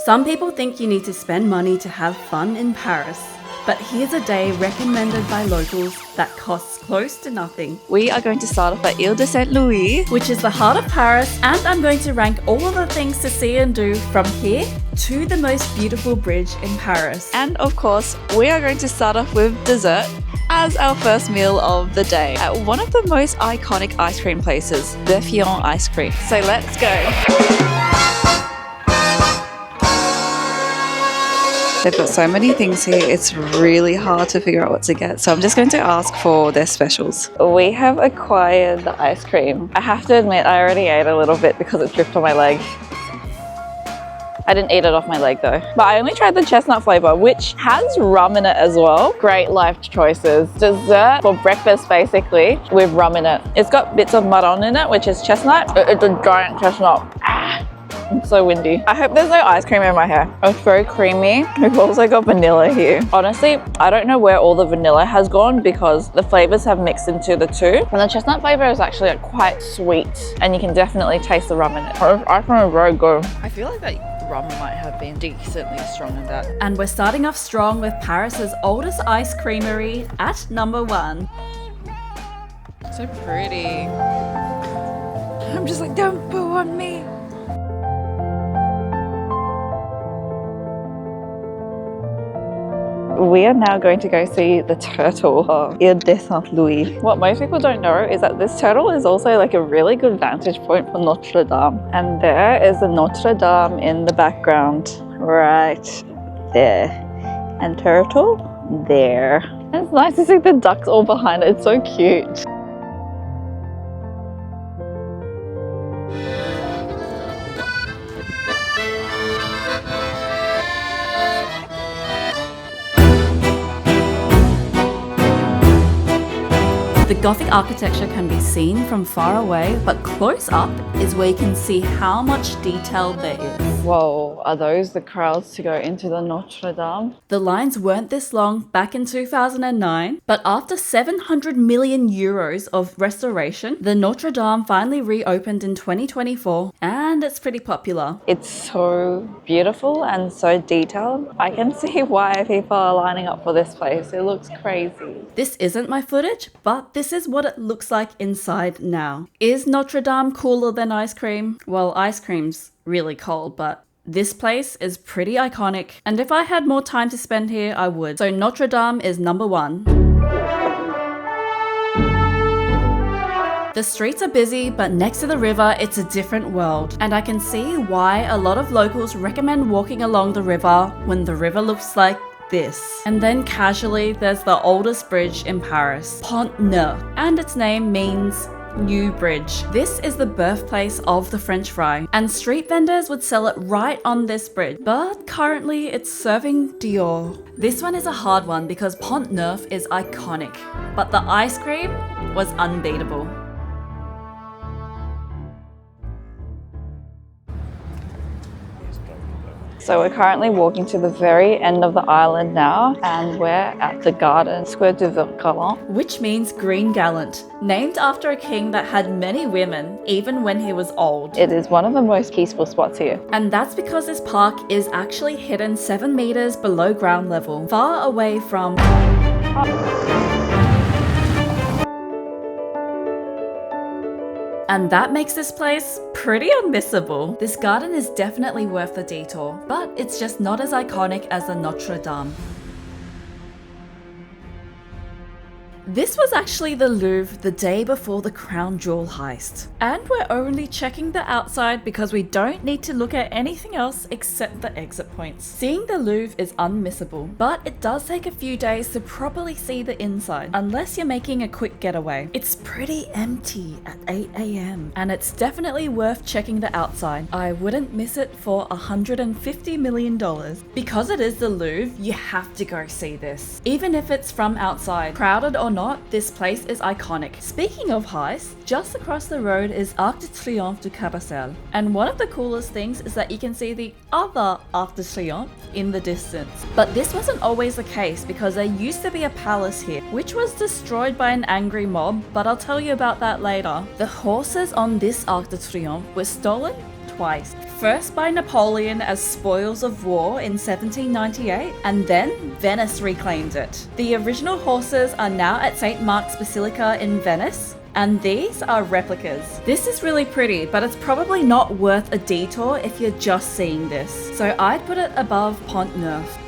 Some people think you need to spend money to have fun in Paris, but here's a day recommended by locals that costs close to nothing. We are going to start off at Île Saint-Louis, which is the heart of Paris, and I'm going to rank all of the things to see and do from here to the most beautiful bridge in Paris. And of course, we are going to start off with dessert as our first meal of the day at one of the most iconic ice cream places, Berthillon ice cream. So let's go. They've got so many things here, it's really hard to figure out what to get. So I'm just going to ask for their specials. We have acquired the ice cream. I have to admit, I already ate a little bit because it dripped on my leg. I didn't eat it off my leg though. But I only tried the chestnut flavor, which has rum in it as well. Great life choices. Dessert for breakfast basically with rum in it. It's got bits of marron in it, which is chestnut. It's a giant chestnut. It's so windy. I hope there's no ice cream in my hair. It's very creamy. We've also got vanilla here. Honestly, I don't know where all the vanilla has gone because the flavors have mixed into the two. And the chestnut flavor is actually like quite sweet and you can definitely taste the rum in it. The ice cream is very good. I feel like that rum might have been decently strong in that. And we're starting off strong with Paris's oldest ice creamery at number 1. So pretty. I'm just like, don't boo on me. We are now going to go see the turtle of Île Saint-Louis. What most people don't know is that this turtle is also like a really good vantage point for Notre Dame. And there is the Notre Dame in the background, right there. And turtle there. And it's nice to see the ducks all behind it, it's so cute. The Gothic architecture can be seen from far away, but close up is where you can see how much detail there is. Whoa, are those the crowds to go into the Notre Dame? The lines weren't this long back in 2009, but after 700 million euros of restoration, the Notre Dame finally reopened in 2024, and it's pretty popular. It's so beautiful and so detailed. I can see why people are lining up for this place. It looks crazy. This isn't my footage, but this is what it looks like inside now. Is Notre Dame cooler than ice cream? Well, ice cream's really cold, but this place is pretty iconic, and if I had more time to spend here, I would. So Notre Dame is number 1. The streets are busy, but next to the river, it's a different world. And I can see why a lot of locals recommend walking along the river when the river looks like this. And then casually, there's the oldest bridge in Paris, Pont Neuf, and its name means new bridge. This is the birthplace of the French fry, and street vendors would sell it right on this bridge, but currently it's serving Dior. This one is a hard one because Pont Neuf is iconic, but the ice cream was unbeatable. So we're currently walking to the very end of the island now, and we're at the garden, Square du Vert-Galant. Which means green gallant, named after a king that had many women, even when he was old. It is one of the most peaceful spots here. And that's because this park is actually hidden 7 meters below ground level, far away from... And that makes this place pretty unmissable. This garden is definitely worth the detour, but it's just not as iconic as the Notre Dame. This was actually the Louvre the day before the crown jewel heist. And we're only checking the outside because we don't need to look at anything else except the exit points. Seeing the Louvre is unmissable, but it does take a few days to properly see the inside, unless you're making a quick getaway. It's pretty empty at 8 AM, and it's definitely worth checking the outside. I wouldn't miss it for $150 million. Because it is the Louvre, you have to go see this. Even if it's from outside, crowded or not, this place is iconic. Speaking of heists, just across the road is Arc de Triomphe du Carrousel. And one of the coolest things is that you can see the other Arc de Triomphe in the distance. But this wasn't always the case because there used to be a palace here, which was destroyed by an angry mob, but I'll tell you about that later. The horses on this Arc de Triomphe were stolen twice. first by Napoleon as spoils of war in 1798, and then Venice reclaimed it. The original horses are now at St. Mark's Basilica in Venice, and these are replicas. This is really pretty, but it's probably not worth a detour if you're just seeing this. So I'd put it above Pont Neuf.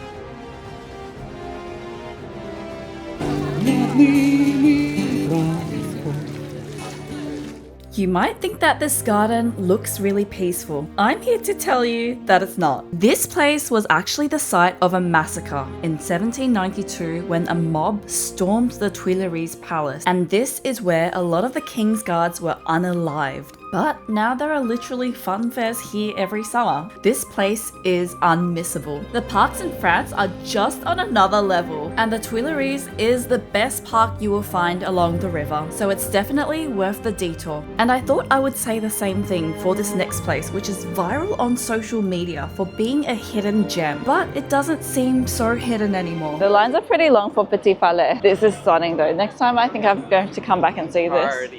You might think that this garden looks really peaceful. I'm here to tell you that it's not. This place was actually the site of a massacre in 1792 when a mob stormed the Tuileries Palace, and this is where a lot of the King's Guards were unalived. But now there are literally fun fairs here every summer. This place is unmissable. The parks in France are just on another level, and the Tuileries is the best park you will find along the river, so it's definitely worth the detour. And I thought I would say the same thing for this next place, which is viral on social media for being a hidden gem, but it doesn't seem so hidden anymore. The lines are pretty long for Petit Palais. This is stunning though. Next time I think I'm going to come back and see this.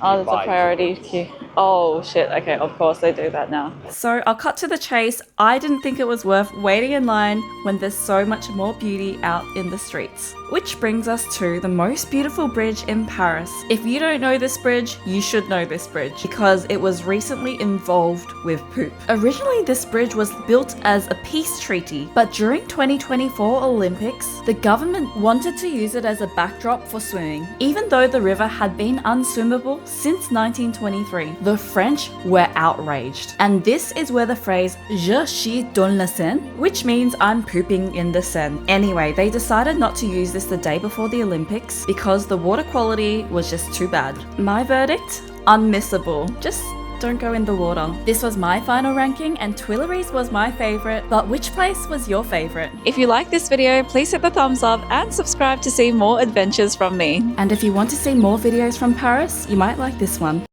Oh, there's a priority queue. Oh shit, okay, of course they do that now. So I'll cut to the chase. I didn't think it was worth waiting in line when there's so much more beauty out in the streets. Which brings us to the most beautiful bridge in Paris. If you don't know this bridge, you should know this bridge because it was recently involved with poop. Originally, this bridge was built as a peace treaty, but during 2024 Olympics, the government wanted to use it as a backdrop for swimming. Even though the river had been unswimmable since 1923, the French were outraged. And this is where the phrase "Je chie dans la Seine," which means I'm pooping in the Seine. Anyway, they decided not to use this the day before the Olympics because the water quality was just too bad. My verdict? Unmissable. Just don't go in the water. This was my final ranking and Tuileries was my favorite, but which place was your favorite? If you like this video, please hit the thumbs up and subscribe to see more adventures from me. And if you want to see more videos from Paris, you might like this one.